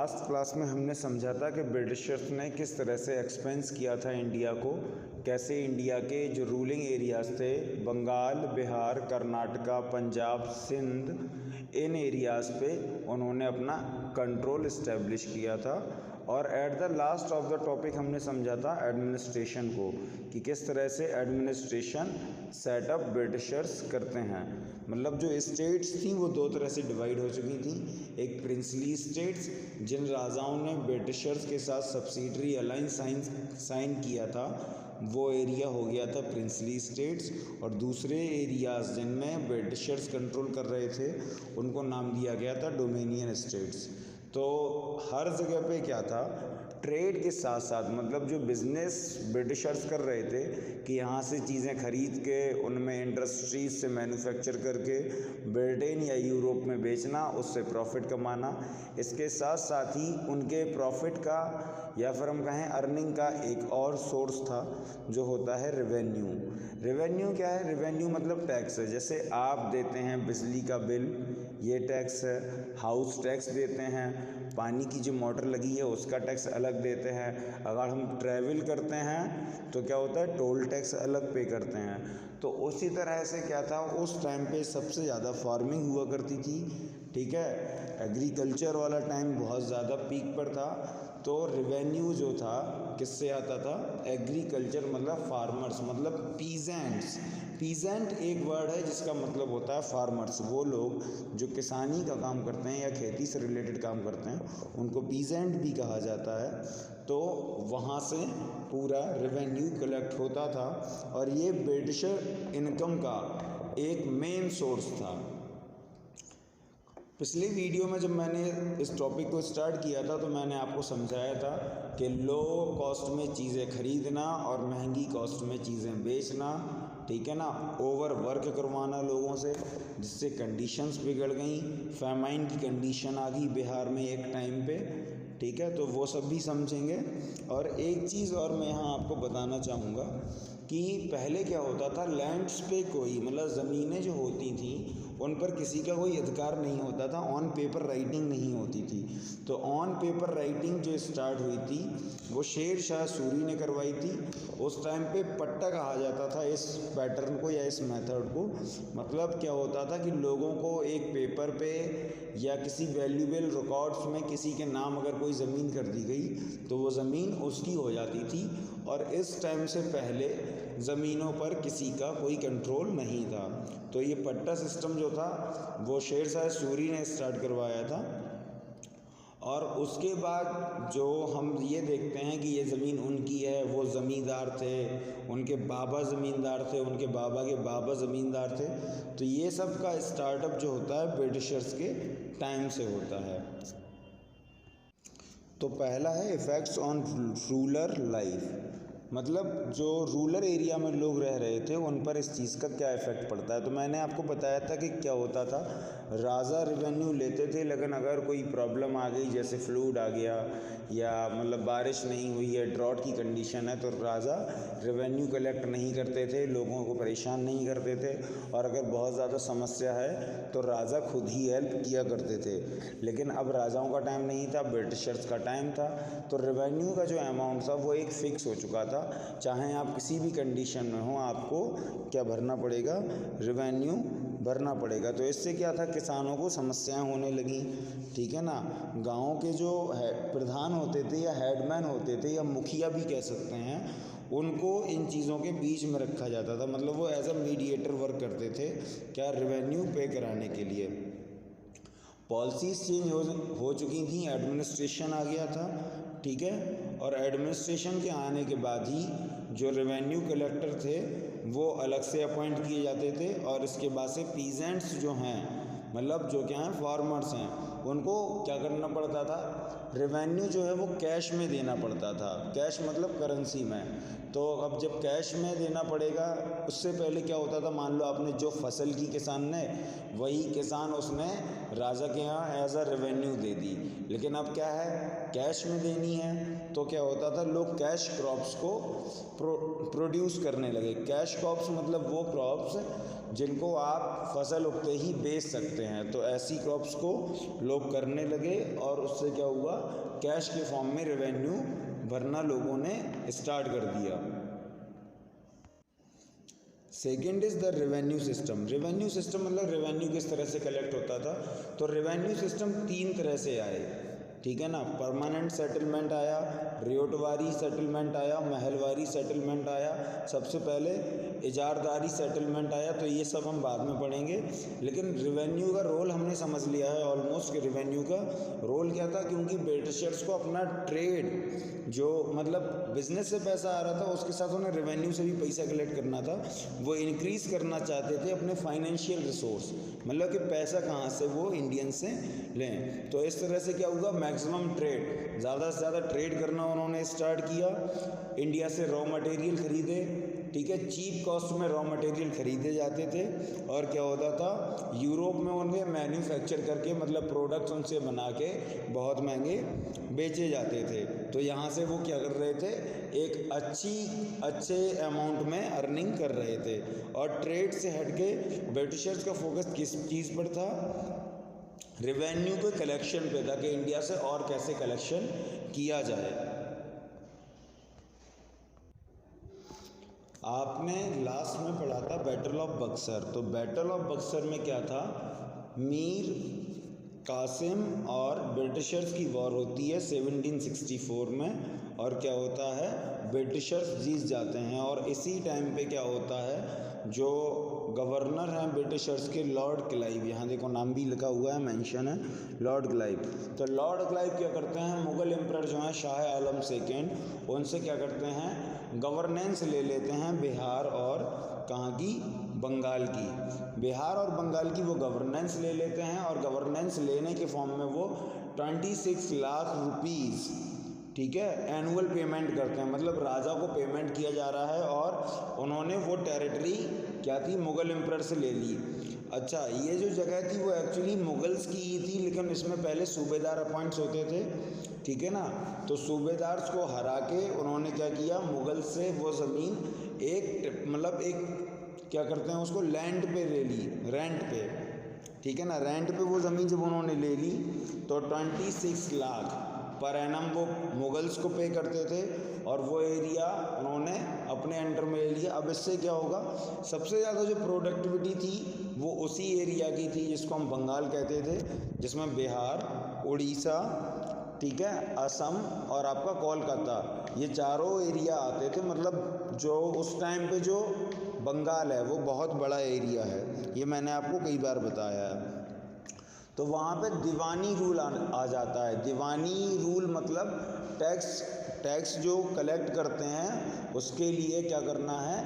Last class में हमने समझा था कि ब्रिटिशर्स ने किस तरह से एक्सपेंस किया था इंडिया को, कैसे इंडिया के जो रूलिंग एरियाज़ थे बंगाल, बिहार, कर्नाटका, पंजाब, सिंध, इन एरियाज़ पे उन्होंने अपना कंट्रोल इस्टेब्लिश किया था। और at the last of the topic हमने समझा था एडमिनिस्ट्रेशन को, कि किस तरह से एडमिनिस्ट्रेशन सेटअप ब्रिटिशर्स करते हैं। मतलब जो स्टेट्स थी वो दो तरह से डिवाइड हो चुकी थी। एक प्रिंसली स्टेट्स, जिन राजाओं ने ब्रिटिशर्स के साथ सब्सिडरी अलायंस साइन किया था, वो एरिया हो गया था प्रिंसली स्टेट्स। और दूसरे एरियाज़ जिनमें ब्रिटिशर्स कंट्रोल कर रहे थे उनको नाम दिया गया था डोमिनियन स्टेट्स। तो हर जगह पे क्या था, ट्रेड के साथ साथ मतलब जो बिज़नेस ब्रिटिशर्स कर रहे थे कि यहाँ से चीज़ें खरीद के उनमें इंडस्ट्रीज से मैन्युफैक्चर करके ब्रिटेन या यूरोप में बेचना, उससे प्रॉफिट कमाना। इसके साथ साथ ही उनके प्रॉफिट का या फिर हम कहें अर्निंग का एक और सोर्स था जो होता है रेवेन्यू। रेवेन्यू क्या है? रेवेन्यू मतलब टैक्स है। जैसे आप देते हैं बिजली का बिल, ये टैक्स है। हाउस टैक्स देते हैं, पानी की जो मोटर लगी है उसका टैक्स अलग देते हैं। अगर हम ट्रैवल करते हैं तो क्या होता है, टोल टैक्स अलग पे करते हैं। तो उसी तरह से क्या था, उस टाइम पे सबसे ज़्यादा फार्मिंग हुआ करती थी, ठीक है। एग्रीकल्चर वाला टाइम बहुत ज़्यादा पीक पर था। तो रेवेन्यू जो था किससे आता था? एग्रीकल्चर मतलब फार्मर्स, मतलब पीजेंट्स। पीजेंट एक वर्ड है जिसका मतलब होता है फार्मर्स। वो लोग जो किसानी का काम करते हैं या खेती से रिलेटेड काम करते हैं उनको पीजेंट भी कहा जाता है। तो वहाँ से पूरा रेवेन्यू कलेक्ट होता था और ये ब्रिटिशर इनकम का एक मेन सोर्स था। पिछले वीडियो में जब मैंने इस टॉपिक को स्टार्ट किया था तो मैंने आपको समझाया था कि लो कॉस्ट में चीज़ें खरीदना और महंगी कॉस्ट में चीज़ें बेचना, ठीक है ना। ओवर वर्क करवाना लोगों से, जिससे कंडीशंस बिगड़ गई। फैमाइन की कंडीशन आ गई बिहार में एक टाइम पे, ठीक है। तो वो सब भी समझेंगे। और एक चीज़ और मैं यहाँ आपको बताना चाहूँगा कि पहले क्या होता था, लैंड्स पे कोई मतलब ज़मीनें जो होती थी उन पर किसी का कोई अधिकार नहीं होता था, ऑन पेपर राइटिंग नहीं होती थी। तो ऑन पेपर राइटिंग जो स्टार्ट हुई थी वो शेर शाह सूरी ने करवाई थी। उस टाइम पे पट्टा कहा जाता था इस पैटर्न को या इस मेथड को। मतलब क्या होता था कि लोगों को एक पेपर पे या किसी वैल्यूएबल रिकॉर्ड्स में किसी के नाम अगर कोई ज़मीन कर दी गई तो वो ज़मीन उसकी हो जाती थी। और इस टाइम से पहले ज़मीनों पर किसी का कोई कंट्रोल नहीं था। तो ये पट्टा सिस्टम जो था वो शेर शाह सूरी ने स्टार्ट करवाया था। और उसके बाद जो हम ये देखते हैं कि ये ज़मीन उनकी है, वो ज़मींदार थे, उनके बाबा ज़मींदार थे, उनके बाबा के बाबा ज़मींदार थे। तो ये सब का स्टार्टअप जो होता है ब्रिटिशर्स के टाइम से होता है। तो पहला है इफ़ेक्ट्स ऑन रूरल लाइफ, मतलब जो रूरल एरिया में लोग रह रहे थे उन पर इस चीज़ का क्या इफ़ेक्ट पड़ता है। तो मैंने आपको बताया था कि क्या होता था, राजा रेवेन्यू लेते थे, लेकिन अगर कोई प्रॉब्लम आ गई जैसे फ्लूड आ गया या मतलब बारिश नहीं हुई है, ड्रॉट की कंडीशन है, तो राजा रेवेन्यू कलेक्ट नहीं करते थे, लोगों को परेशान नहीं करते थे। और अगर बहुत ज़्यादा समस्या है तो राजा खुद ही हेल्प किया करते थे। लेकिन अब राजाओं का टाइम नहीं था, ब्रिटिशर्स का टाइम था। तो रेवेन्यू का जो अमाउंट था वो एक फ़िक्स हो चुका था। चाहे आप किसी भी कंडीशन में हो, आपको क्या भरना पड़ेगा? रेवेन्यू भरना पड़ेगा। तो इससे क्या था, किसानों को समस्याएं होने लगी, ठीक है ना। गाँव के जो प्रधान होते थे या हेडमैन होते थे या मुखिया भी कह सकते हैं, उनको इन चीज़ों के बीच में रखा जाता था। मतलब वो एज अ मीडिएटर वर्क करते थे, क्या? रेवेन्यू पे कराने के लिए। पॉलिसीज़ चेंज हो चुकी थी, एडमिनिस्ट्रेशन आ गया था, ठीक है। और एडमिनिस्ट्रेशन के आने के बाद ही जो रेवेन्यू कलेक्टर थे वो अलग से अपॉइंट किए जाते थे। और इसके बाद से पीजेंट्स जो हैं, मतलब जो क्या हैं, फार्मर्स हैं, उनको क्या करना पड़ता था, रेवेन्यू जो है वो कैश में देना पड़ता था। कैश मतलब करेंसी में। तो अब जब कैश में देना पड़ेगा, उससे पहले क्या होता था, मान लो आपने जो फसल की किसान ने, वही किसान उसने राजा के यहाँ एज अ रेवेन्यू दे दी। लेकिन अब क्या है, कैश में देनी है। तो क्या होता था, लोग कैश क्रॉप्स को प्रोड्यूस करने लगे। कैश क्रॉप्स मतलब वो क्रॉप्स जिनको आप फसल उगते ही बेच सकते हैं, तो ऐसी क्रॉप्स को लोग करने लगे और उससे क्या हुआ, कैश के फॉर्म में रेवेन्यू भरना लोगों ने स्टार्ट कर दिया। Second is the revenue system. Revenue system मतलब रेवेन्यू किस तरह से कलेक्ट होता था, तो रेवेन्यू सिस्टम 3 तरह से आए, ठीक है ना। परमानेंट सेटलमेंट आया, रियोटवारी सेटलमेंट आया, महलवारी सेटलमेंट आया, सबसे पहले इजारदारी सेटलमेंट आया, तो ये सब हम बाद में पढ़ेंगे। लेकिन रेवेन्यू का रोल हमने समझ लिया है ऑलमोस्ट कि रेवेन्यू का रोल क्या था, क्योंकि ब्रिटिशर्स को अपना ट्रेड जो मतलब बिजनेस से पैसा आ रहा था उसके साथ उन्हें रेवेन्यू से भी पैसा कलेक्ट करना था। वो इंक्रीज करना चाहते थे अपने फाइनेंशियल रिसोर्स, मतलब कि पैसा कहाँ से वो इंडियन से लें। तो इस तरह से क्या हुआ, मैक्सिमम ट्रेड, ज़्यादा से ज़्यादा ट्रेड करना उन्होंने स्टार्ट किया। इंडिया से रॉ मटेरियल खरीदे, ठीक है, चीप कॉस्ट में रॉ मटेरियल खरीदे जाते थे। और क्या होता था, यूरोप में उन्हें मैन्युफैक्चर करके मतलब प्रोडक्ट्स उनसे बना के बहुत महंगे बेचे जाते थे। तो यहाँ से वो क्या कर रहे थे, एक अच्छे अमाउंट में अर्निंग कर रहे थे। और ट्रेड से हटके ब्रिटिशर्स का फोकस किस चीज़ पर था, रेवेन्यू के कलेक्शन पे था कि इंडिया से और कैसे कलेक्शन किया जाए। आपने लास्ट में पढ़ा था बैटल ऑफ बक्सर, तो बैटल ऑफ बक्सर में क्या था, मीर कासिम और ब्रिटिशर्स की वॉर होती है 1764 में, और क्या होता है, ब्रिटिशर्स जीत जाते हैं। और इसी टाइम पे क्या होता है, जो गवर्नर हैं ब्रिटिशर्स के, लॉर्ड क्लाइव, यहाँ देखो नाम भी लिखा हुआ है, मेंशन है, लॉर्ड क्लाइव। तो लॉर्ड क्लाइव क्या करते हैं, मुग़ल एम्परर जो हैं शाह आलम सेकेंड, उनसे क्या करते हैं, गवर्नेंस ले लेते हैं बिहार और कहाँ की, बंगाल की। बिहार और बंगाल की वो गवर्नेंस ले लेते हैं, और गवर्नेंस लेने के फॉर्म में वो 26 लाख रुपीज़, ठीक है, एनुअल पेमेंट करते हैं, मतलब राजा को पेमेंट किया जा रहा है। और उन्होंने वो टेरिटरी क्या थी, मुग़ल एम्परर से ले ली। अच्छा, ये जो जगह थी वो एक्चुअली मुग़ल्स की ही थी, लेकिन इसमें पहले सूबेदार अपॉइंट्स होते थे, ठीक है ना। तो सूबेदार को हरा के उन्होंने क्या किया, मुग़ल से वो ज़मीन एक मतलब एक क्या करते हैं उसको, लैंड पे ले ली, रेंट पे, ठीक है ना। रेंट पे वो ज़मीन जब उन्होंने ले ली तो 26 लाख पर एनम वो मुग़ल्स को पे करते थे, और वो एरिया उन्होंने अपने अंडर में ले लिया। अब इससे क्या होगा, सबसे ज़्यादा जो प्रोडक्टिविटी थी वो उसी एरिया की थी जिसको हम बंगाल कहते थे, जिसमें बिहार, उड़ीसा, ठीक है, असम और आपका कोलकाता, ये चारों एरिया आते थे। मतलब जो उस टाइम पे जो बंगाल है वो बहुत बड़ा एरिया है, ये मैंने आपको कई बार बताया है। तो वहाँ पे दीवानी रूल आ जाता है। दीवानी रूल मतलब टैक्स जो कलेक्ट करते हैं उसके लिए क्या करना है,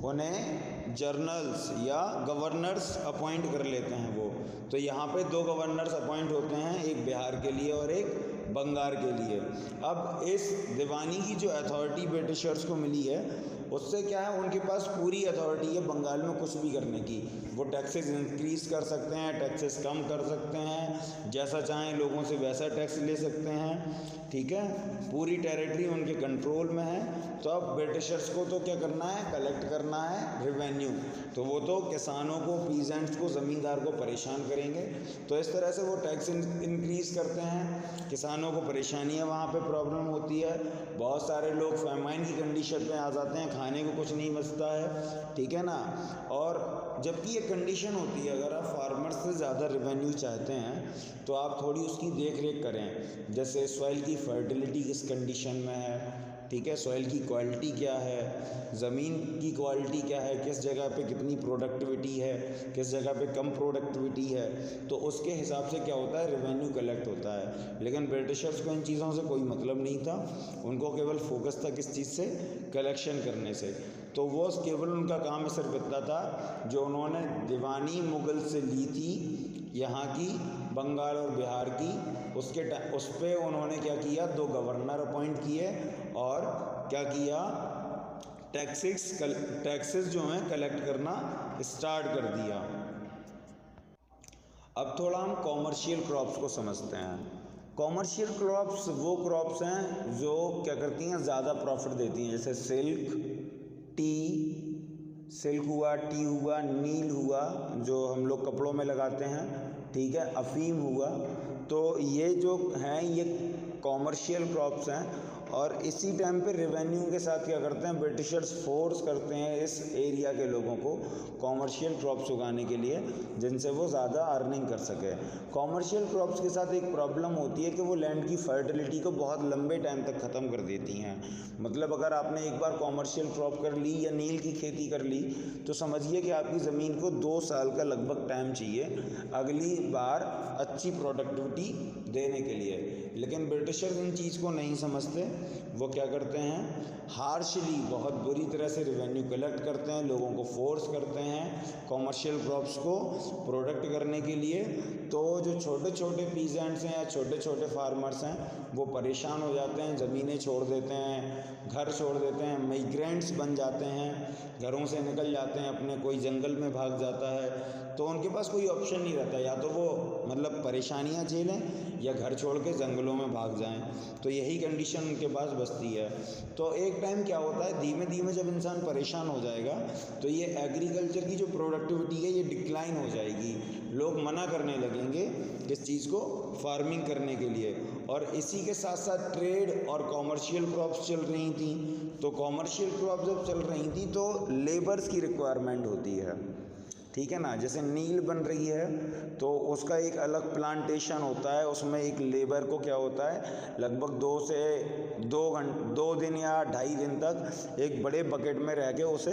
उन्हें जर्नल्स या गवर्नर्स अपॉइंट कर लेते हैं वो। तो यहाँ पे 2 गवर्नर्स अपॉइंट होते हैं, एक बिहार के लिए और एक बंगाल के लिए। अब इस दीवानी की जो अथॉरिटी ब्रिटिशर्स को मिली है उससे क्या है, उनके पास पूरी अथॉरिटी है बंगाल में कुछ भी करने की। वो टैक्सेस इंक्रीज़ कर सकते हैं, टैक्सेस कम कर सकते हैं, जैसा चाहें लोगों से वैसा टैक्स ले सकते हैं, ठीक है, पूरी टेरिटरी उनके कंट्रोल में है। तो अब ब्रिटिशर्स को तो क्या करना है, कलेक्ट करना है रेवेन्यू। तो वो तो किसानों को, पीजेंट्स को, ज़मींदार को परेशान करेंगे। तो इस तरह से वो टैक्स इंक्रीज़ करते हैं, किसानों को परेशानी है, वहाँ पे प्रॉब्लम होती है, बहुत सारे लोग फैमाइन की कंडीशन पे आ जाते हैं, खाने को कुछ नहीं बचता है, ठीक है ना। और जबकि ये कंडीशन होती है, अगर आप फार्मर्स से ज़्यादा रेवेन्यू चाहते हैं तो आप थोड़ी उसकी देख रेख करें, जैसे सॉइल की फर्टिलिटी किस कंडीशन में है, ठीक है, सॉइल की क्वालिटी क्या है, ज़मीन की क्वालिटी क्या है, किस जगह पे कितनी प्रोडक्टिविटी है, किस जगह पे कम प्रोडक्टिविटी है, तो उसके हिसाब से क्या होता है, रेवेन्यू कलेक्ट होता है। लेकिन ब्रिटिशर्स को इन चीज़ों से कोई मतलब नहीं था, उनको केवल फोकस था किस चीज़ से, कलेक्शन करने से। तो वो केवल उनका काम सिर्फ इतना था, जो उन्होंने दीवानी मुग़ल से ली थी यहाँ की, बंगाल और बिहार की, उस पर उन्होंने क्या किया, 2 गवर्नर अपॉइंट किए और क्या किया, टैक्सेस जो हैं कलेक्ट करना स्टार्ट कर दिया। अब थोड़ा हम कॉमर्शियल क्रॉप्स को समझते हैं। कॉमर्शियल क्रॉप्स वो क्रॉप्स हैं जो क्या करती हैं, ज़्यादा प्रॉफिट देती हैं, जैसे सिल्क हुआ, टी हुआ, नील हुआ जो हम लोग कपड़ों में लगाते हैं, ठीक है, अफीम हुआ। तो ये जो हैं ये कॉमर्शियल क्रॉप्स हैं। और इसी टाइम पे रेवेन्यू के साथ क्या करते हैं, ब्रिटिशर्स फोर्स करते हैं इस एरिया के लोगों को कॉमर्शियल क्रॉप्स उगाने के लिए, जिनसे वो ज़्यादा अर्निंग कर सके। कॉमर्शियल क्रॉप्स के साथ एक प्रॉब्लम होती है कि वो लैंड की फर्टिलिटी को बहुत लंबे टाइम तक ख़त्म कर देती हैं। मतलब अगर आपने एक बार कॉमर्शियल क्रॉप कर ली या नील की खेती कर ली तो समझिए कि आपकी ज़मीन को 2 साल का लगभग टाइम चाहिए अगली बार अच्छी प्रोडक्टिविटी देने के लिए। लेकिन ब्रिटिशर्स इन चीज़ को नहीं समझते। वो क्या करते हैं, हार्शली बहुत बुरी तरह से रेवेन्यू कलेक्ट करते हैं, लोगों को फोर्स करते हैं कॉमर्शियल क्रॉप्स को प्रोडक्ट करने के लिए। तो जो छोटे छोटे पीजेंट्स हैं या छोटे छोटे फार्मर्स हैं वो परेशान हो जाते हैं, ज़मीनें छोड़ देते हैं, घर छोड़ देते हैं, माइग्रेंट्स बन जाते हैं, घरों से निकल जाते हैं, अपने कोई जंगल में भाग जाता है। तो उनके पास कोई ऑप्शन नहीं रहता, या तो वो मतलब परेशानियां झेलें या घर छोड़ के जंगलों में भाग जाएं। तो यही कंडीशन उनके पास बसती है। तो एक टाइम क्या होता है, धीमे धीमे जब इंसान परेशान हो जाएगा तो ये एग्रीकल्चर की जो प्रोडक्टिविटी है ये डिक्लाइन हो जाएगी। लोग मना करने लगेंगे इस चीज़ को फार्मिंग करने के लिए। और इसी के साथ साथ ट्रेड और कॉमर्शियल क्रॉप्स चल रही थी। तो कॉमर्शियल क्रॉप जब चल रही थी तो लेबर्स की रिक्वायरमेंट होती है, ठीक है ना। जैसे नील बन रही है तो उसका एक अलग प्लांटेशन होता है, उसमें एक लेबर को क्या होता है, लगभग 2 दिन या 2.5 दिन तक एक बड़े बकेट में रह के उसे,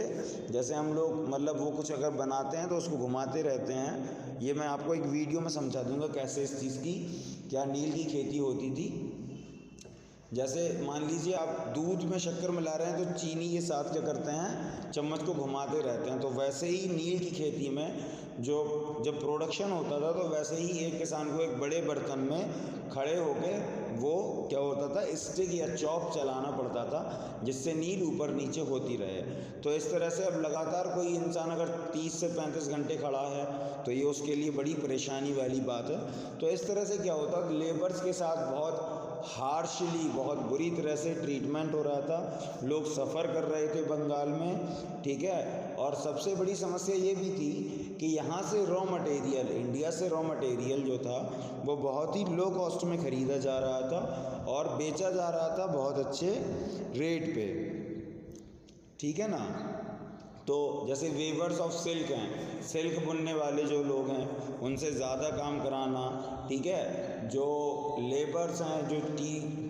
जैसे हम लोग मतलब वो कुछ अगर बनाते हैं तो उसको घुमाते रहते हैं। ये मैं आपको एक वीडियो में समझा दूंगा कैसे इस चीज़ की क्या नील की खेती होती थी। जैसे मान लीजिए आप दूध में शक्कर मिला रहे हैं तो चीनी के साथ क्या करते हैं, चम्मच को घुमाते रहते हैं। तो वैसे ही नील की खेती में जब प्रोडक्शन होता था तो वैसे ही एक किसान को एक बड़े बर्तन में खड़े होके वो क्या होता था, स्टिक या चॉप चलाना पड़ता था जिससे नील ऊपर नीचे होती रहे। तो इस तरह से अब लगातार कोई इंसान अगर 30 से 35 घंटे खड़ा है तो ये उसके लिए बड़ी परेशानी वाली बात है। तो इस तरह से क्या होता, लेबर्स के साथ बहुत हार्शली, बहुत बुरी तरह से ट्रीटमेंट हो रहा था। लोग सफ़र कर रहे थे बंगाल में, ठीक है। और सबसे बड़ी समस्या ये भी थी कि यहाँ से रॉ मटेरियल, इंडिया से रॉ मटेरियल जो था वो बहुत ही लो कॉस्ट में ख़रीदा जा रहा था और बेचा जा रहा था बहुत अच्छे रेट पे, ठीक है ना। तो जैसे वीवर्स ऑफ सिल्क हैं, सिल्क बुनने वाले जो लोग हैं उनसे ज़्यादा काम कराना, ठीक है। जो लेबर्स हैं जो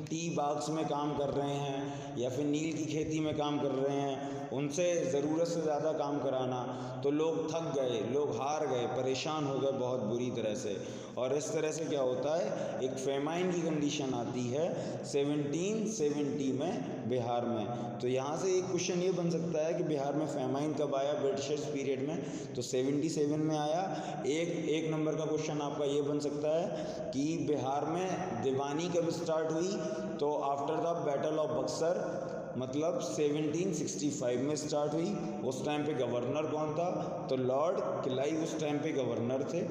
टी बाग्स में काम कर रहे हैं या फिर नील की खेती में काम कर रहे हैं उनसे ज़रूरत से ज़्यादा काम कराना। तो लोग थक गए, लोग हार गए, परेशान हो गए बहुत बुरी तरह से। और इस तरह से क्या होता है, एक फेमाइन की कंडीशन आती है 1770 में बिहार में। तो यहाँ से एक क्वेश्चन ये बन सकता है कि बिहार में फेमाइन कब आया ब्रिटिशर्स पीरियड में, तो 77 में आया। एक नंबर का क्वेश्चन आपका ये बन सकता है कि बिहार में दीवानी कब स्टार्ट हुई, तो after the battle of Buxar, मतलब 1765 में स्टार्ट हुई। उस टाइम पे गवर्नर कौन था, तो लॉर्ड क्लाइव उस टाइम पे गवर्नर थे,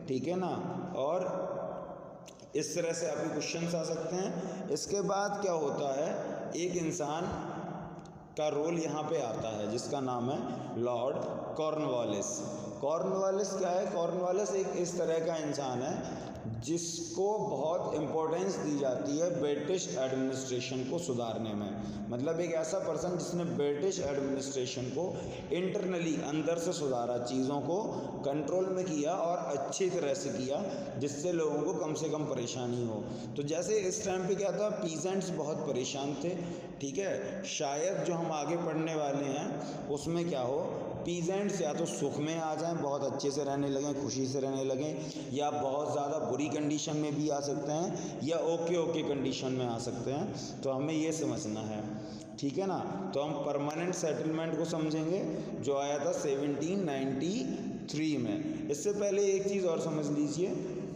ठीक है ना। और इस तरह से आपके क्वेश्चंस आ सकते हैं। इसके बाद क्या होता है, एक इंसान का रोल यहाँ पे आता है जिसका नाम है लॉर्ड कॉर्नवालिस। कॉर्नवालिस क्या है, कॉर्नवालिस एक इस तरह का इंसान है जिसको बहुत इम्पोर्टेंस दी जाती है ब्रिटिश एडमिनिस्ट्रेशन को सुधारने में। मतलब एक ऐसा पर्सन जिसने ब्रिटिश एडमिनिस्ट्रेशन को इंटरनली अंदर से सुधारा, चीज़ों को कंट्रोल में किया और अच्छी तरह से किया जिससे लोगों को कम से कम परेशानी हो। तो जैसे इस टाइम पे क्या था, पीजेंट्स बहुत परेशान थे, ठीक है। शायद जो हम आगे पढ़ने वाले हैं उसमें क्या हो, पीजेंट्स या तो सुख में आ जाएं, बहुत अच्छे से रहने लगें, खुशी से रहने लगें, या बहुत ज़्यादा बुरी कंडीशन में भी आ सकते हैं, या ओके कंडीशन में आ सकते हैं। तो हमें ये समझना है, ठीक है ना। तो हम परमानेंट सेटलमेंट को समझेंगे जो आया था 1793 में। इससे पहले एक चीज़ और समझ लीजिए,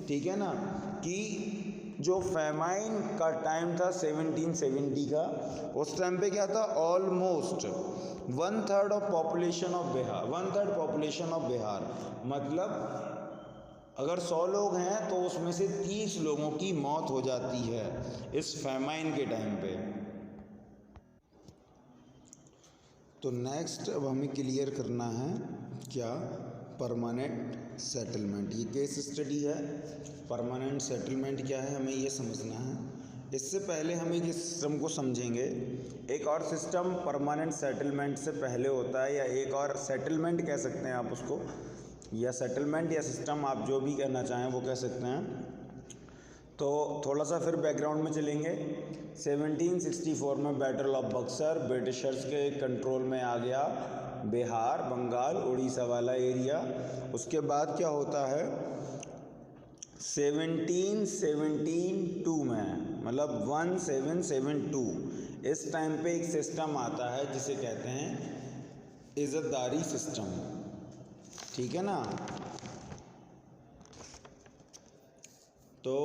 ठीक है ना, कि जो फेमाइन का टाइम था 1770 का, उस टाइम पे क्या था, almost 1/3 of population of Bihar, 1/3 population of Bihar, मतलब अगर 100 लोग हैं तो उसमें से 30 लोगों की मौत हो जाती है इस फैमाइन के टाइम पे। तो नेक्स्ट अब हमें क्लियर करना है क्या, परमानेंट सेटलमेंट। ये केस स्टडी है, परमानेंट सेटलमेंट क्या है हमें ये समझना है। इससे पहले हम एक सिस्टम को समझेंगे। एक और सिस्टम परमानेंट सेटलमेंट से पहले होता है, या एक और सेटलमेंट कह सकते हैं आप उसको, या सेटलमेंट या सिस्टम आप जो भी कहना चाहें वो कह सकते हैं। तो थोड़ा सा फिर बैकग्राउंड में चलेंगे। 1764 में बैटल ऑफ बक्सर ब्रिटिशर्स के कंट्रोल में आ गया बिहार, बंगाल, उड़ीसा वाला एरिया। उसके बाद क्या होता है 1772 में, मतलब 1772 इस टाइम पे एक सिस्टम आता है जिसे कहते हैं इज़्ज़तदारी सिस्टम, ठीक है ना। तो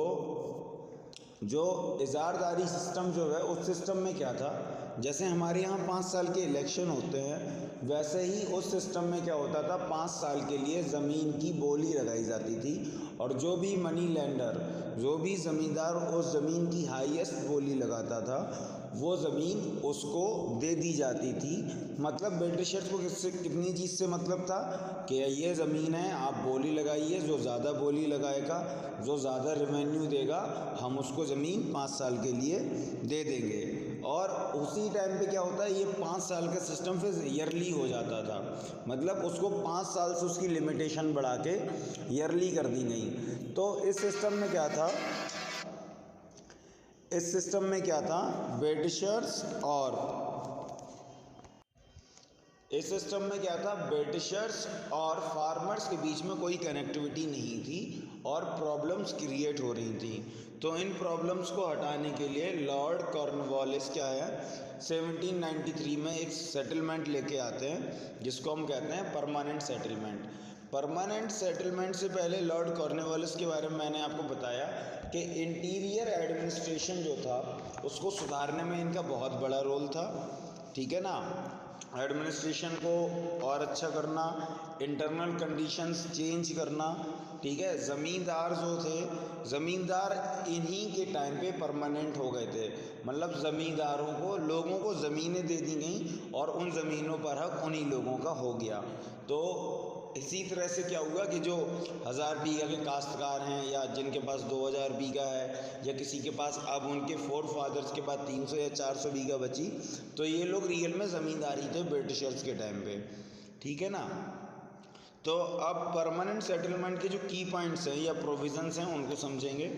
जो इज़्ज़तदारी सिस्टम जो है उस सिस्टम में क्या था, जैसे हमारे यहाँ 5 साल के इलेक्शन होते हैं वैसे ही उस सिस्टम में क्या होता था, 5 साल के लिए ज़मीन की बोली लगाई जाती थी, और जो भी मनी लेंडर, जो भी ज़मींदार उस ज़मीन की हाईएस्ट बोली लगाता था वो ज़मीन उसको दे दी जाती थी। मतलब ब्रिटिशर्स को किससे, कितनी चीज़ से मतलब था कि ये ज़मीन है, आप बोली लगाइए, जो ज़्यादा बोली लगाएगा, जो ज़्यादा रेवेन्यू देगा, हम उसको ज़मीन 5 साल के लिए दे देंगे। और उसी टाइम पे क्या होता है, ये 5 साल का सिस्टम फिर ईयरली हो जाता था, मतलब उसको 5 साल से उसकी लिमिटेशन बढ़ा के ईयरली कर दी गई। तो इस सिस्टम में क्या था, ब्रिटिशर्स और फार्मर्स के बीच में कोई कनेक्टिविटी नहीं थी और प्रॉब्लम्स क्रिएट हो रही थी। तो इन प्रॉब्लम्स को हटाने के लिए लॉर्ड कॉर्नवालिस क्या है 1793 में एक सेटलमेंट लेके आते हैं जिसको हम कहते हैं परमानेंट सेटलमेंट। परमानेंट सेटलमेंट से पहले लॉर्ड कॉर्नवालिस के बारे में मैंने आपको बताया कि इंटीरियर एडमिनिस्ट्रेशन जो था उसको सुधारने में इनका बहुत बड़ा रोल था, ठीक है ना। एडमिनिस्ट्रेशन को और अच्छा करना, इंटरनल कंडीशंस चेंज करना, ठीक है। ज़मींदार जो थे, ज़मींदार इन्हीं के टाइम पे परमानेंट हो गए थे, मतलब ज़मींदारों को, लोगों को ज़मीनें दे दी गई और उन ज़मीनों पर हक उन्हीं लोगों का हो गया। तो इसी तरह से क्या हुआ कि जो 1000 बीघा के काश्तकार हैं या जिनके पास 2000 बीघा है, या किसी के पास अब उनके फोर फादर्स के पास 300 या 400 बीघा बची, तो ये लोग रियल में ज़मींदारी थे ब्रिटिशर्स के टाइम पे, ठीक है ना। तो अब परमानेंट सेटलमेंट के जो की पॉइंट्स हैं या प्रोविजंस हैं उनको समझेंगे,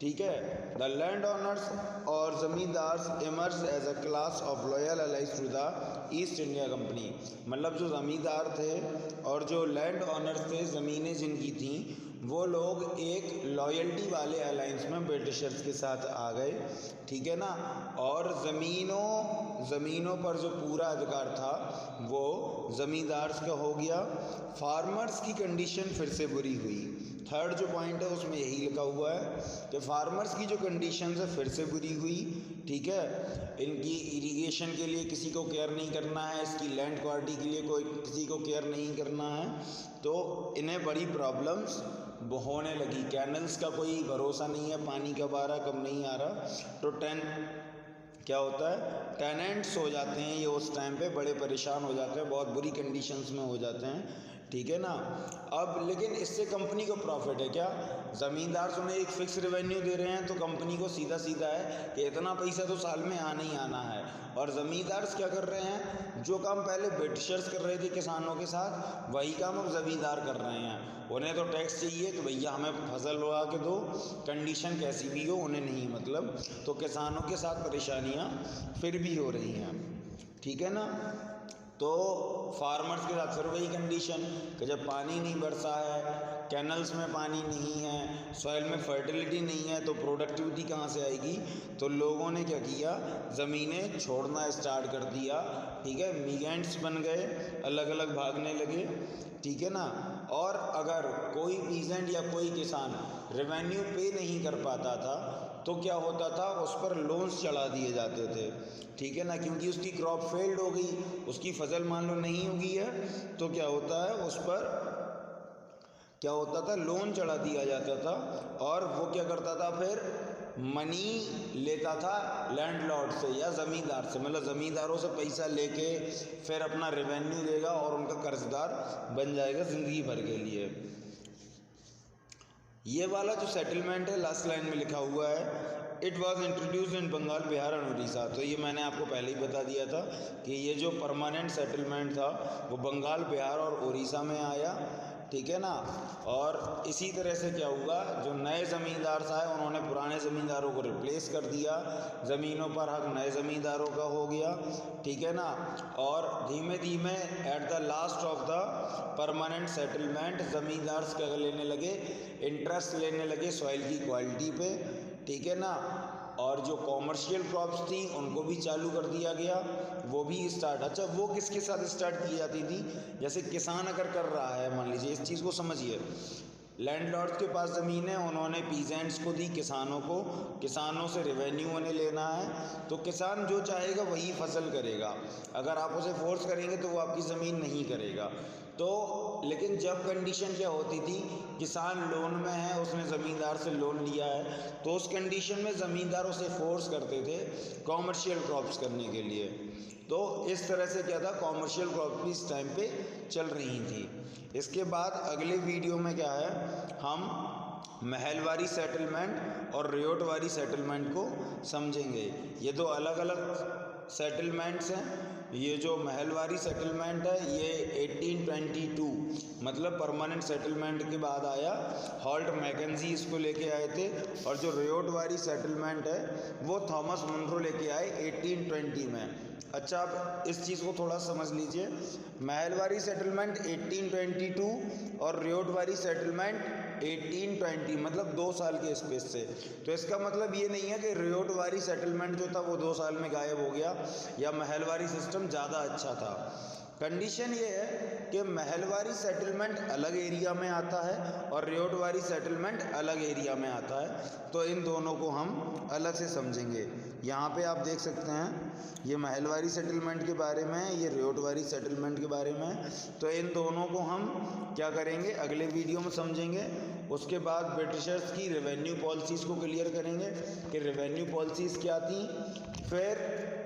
ठीक है। द लैंड ओनर्स और zamindars emerge as a class of loyal allies to the East India Company, मतलब जो ज़मींदार थे और जो लैंड ओनर्स थे, ज़मीनें जिनकी थी, वो लोग एक लॉयल्टी वाले अलायंस में ब्रिटिशर्स के साथ आ गए, ठीक है ना। और ज़मीनों पर जो पूरा अधिकार था वो ज़मींदार्स का हो गया। फार्मर्स की कंडीशन फिर से बुरी हुई। थर्ड जो पॉइंट है उसमें यही लिखा हुआ है कि फार्मर्स की जो कंडीशंस है फिर से बुरी हुई, ठीक है। इनकी इरिगेशन के लिए किसी को केयर नहीं करना है, इसकी लैंड क्वालिटी के लिए कोई किसी को केयर नहीं करना है, तो इन्हें बड़ी प्रॉब्लम्स होने लगी। कैनल्स का कोई भरोसा नहीं है, पानी कब आ रहा कब नहीं आ रहा। तो क्या होता है, टेनेंट्स हो जाते हैं ये उस टाइम पे, बड़े परेशान हो जाते हैं, बहुत बुरी कंडीशंस में हो जाते हैं, ठीक है ना। अब लेकिन इससे कंपनी को प्रॉफिट है क्या, ज़मींदार उन्हें एक फिक्स रेवेन्यू दे रहे हैं तो कंपनी को सीधा सीधा है कि इतना पैसा तो साल में आना ही आना है। और ज़मींदार क्या कर रहे हैं, जो काम पहले ब्रिटिशर्स कर रहे थे किसानों के साथ, वही काम अब ज़मींदार कर रहे हैं। उन्हें तो टैक्स चाहिए कि भैया हमें फसल उगा के दो, कंडीशन कैसी भी हो उन्हें नहीं मतलब। तो किसानों के साथ परेशानियाँ फिर भी हो रही हैं, ठीक है ना। तो फार्मर्स के साथ फिर वही कंडीशन कि जब पानी नहीं बरसा है, कैनल्स में पानी नहीं है, सॉइल में फर्टिलिटी नहीं है, तो प्रोडक्टिविटी कहाँ से आएगी। तो लोगों ने क्या किया, ज़मीनें छोड़ना स्टार्ट कर दिया, ठीक है। मिग्रेंट्स बन गए, अलग अलग भागने लगे, ठीक है ना। और अगर कोई पीजेंट या कोई किसान रेवेन्यू पे नहीं कर पाता था तो क्या होता था, उस पर लोन्स चढ़ा दिए जाते थे, ठीक है ना। क्योंकि उसकी क्रॉप फेल्ड हो गई, उसकी फसल मान लो नहीं उगी है, तो क्या होता है, उस पर क्या होता था, लोन चढ़ा दिया जाता था और वो क्या करता था, फिर मनी लेता था लैंडलॉर्ड से या ज़मींदार से, मतलब ज़मींदारों से पैसा लेके फिर अपना रेवेन्यू देगा और उनका कर्जदार बन जाएगा ज़िंदगी भर के लिए। ये वाला जो सेटलमेंट है लास्ट लाइन में लिखा हुआ है, it was introduce in Bengal, Bihar और उड़ीसा। तो ये मैंने आपको पहले ही बता दिया था कि ये जो परमानेंट सेटलमेंट था वो बंगाल, बिहार और उड़ीसा में आया, ठीक है ना। और इसी तरह से क्या हुआ, जो नए ज़मींदार आए उन्होंने पुराने ज़मींदारों को रिप्लेस कर दिया, ज़मीनों पर हक नए ज़मींदारों का हो गया, ठीक है ना। और धीमे धीमे at the last of the permanent settlement ज़मींदार क्या लेने लगे, इंटरेस्ट लेने लगे सॉइल की क्वालिटी पे, ठीक है ना। और जो कॉमर्शियल क्रॉप्स थी उनको भी चालू कर दिया गया, वो भी स्टार्ट। अच्छा, वो किसके साथ स्टार्ट की जाती थी, जैसे किसान अगर कर रहा है, मान लीजिए, इस चीज़ को समझिए, लैंडलॉर्ड्स के पास ज़मीन है, उन्होंने पीजेंट्स को दी, किसानों को, किसानों से रेवेन्यू उन्हें लेना है, तो किसान जो चाहेगा वही फसल करेगा। अगर आप उसे फोर्स करेंगे तो वो आपकी ज़मीन नहीं करेगा। तो लेकिन जब कंडीशन क्या होती थी, किसान लोन में है, उसने ज़मींदार से लोन लिया है, तो उस कंडीशन में ज़मींदार उसे फोर्स करते थे कॉमर्शियल क्रॉप्स करने के लिए। तो इस तरह से क्या था, कॉमर्शियल क्रॉप भी इस टाइम पे चल रही थी। इसके बाद अगले वीडियो में क्या है, हम महलवारी सेटलमेंट और रियोटवारी सेटलमेंट को समझेंगे। ये दो अलग अलग सेटलमेंट्स हैं। ये जो महलवारी सेटलमेंट है ये 1822 मतलब परमानेंट सेटलमेंट के बाद आया, हॉल्ट मैकेंजी इसको लेके आए थे। और जो रियोटवारी सेटलमेंट है वो थॉमस मुनरो लेके आए 1820 में। अच्छा, अब इस चीज़ को थोड़ा समझ लीजिए, महलवारी सेटलमेंट 1822 और रियोटवारी सेटलमेंट 1820, मतलब 2 साल के स्पेस से। तो इसका मतलब ये नहीं है कि रियोटवारी सेटलमेंट जो था वो 2 साल में गायब हो गया या महलवारी सिस्टम ज़्यादा अच्छा था। कंडीशन ये है कि महलवारी सेटलमेंट अलग एरिया में आता है और रियोटवारी सेटलमेंट अलग एरिया में आता है। तो इन दोनों को हम अलग से समझेंगे। यहाँ पे आप देख सकते हैं ये महलवारी सेटलमेंट के बारे में है, ये रियोटवारी सेटलमेंट के बारे में है। तो इन दोनों को हम क्या करेंगे, अगले वीडियो में समझेंगे। उसके बाद ब्रिटिशर्स की रेवेन्यू पॉलिसीज़ को क्लियर करेंगे कि रेवेन्यू पॉलिसीज़ क्या थी। फिर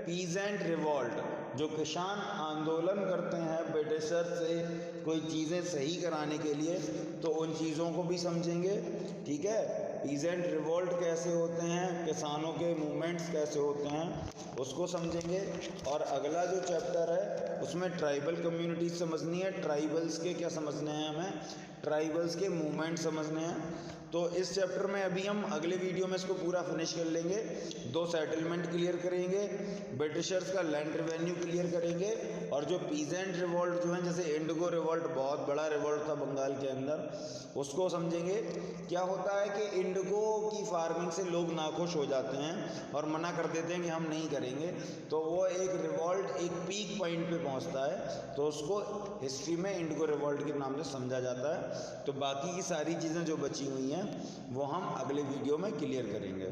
पीजेंट रिवॉल्ट, जो किसान आंदोलन करते हैं ब्रिटिशर से कोई चीज़ें सही कराने के लिए, तो उन चीज़ों को भी समझेंगे, ठीक है। पीजेंट रिवॉल्ट कैसे होते हैं, किसानों के मूवमेंट्स कैसे होते हैं, उसको समझेंगे। और अगला जो चैप्टर है उसमें ट्राइबल कम्युनिटीज समझनी है, ट्राइबल्स के क्या समझने हैं, हमें ट्राइबल्स के मूवमेंट समझने हैं। तो इस चैप्टर में अभी हम अगले वीडियो में इसको पूरा फिनिश कर लेंगे। 2 सेटलमेंट क्लियर करेंगे, ब्रिटिशर्स का लैंड रेवेन्यू क्लियर करेंगे, और जो पीजेंट रिवॉल्ट जो है, जैसे इंडिगो रिवॉल्ट बहुत बड़ा रिवॉल्ट था बंगाल के अंदर, उसको समझेंगे। क्या होता है कि इंडिगो की फार्मिंग से लोग नाखुश हो जाते हैं और मना कर देते हैं कि हम नहीं करेंगे, तो वो एक रिवॉल्ट एक पीक पॉइंट पे पहुंचता है, तो उसको हिस्ट्री में इंडिगो रिवॉल्ट के नाम से समझा जाता है। तो बाकी की सारी चीज़ें जो बची हुई हैं वो हम अगले वीडियो में क्लियर करेंगे।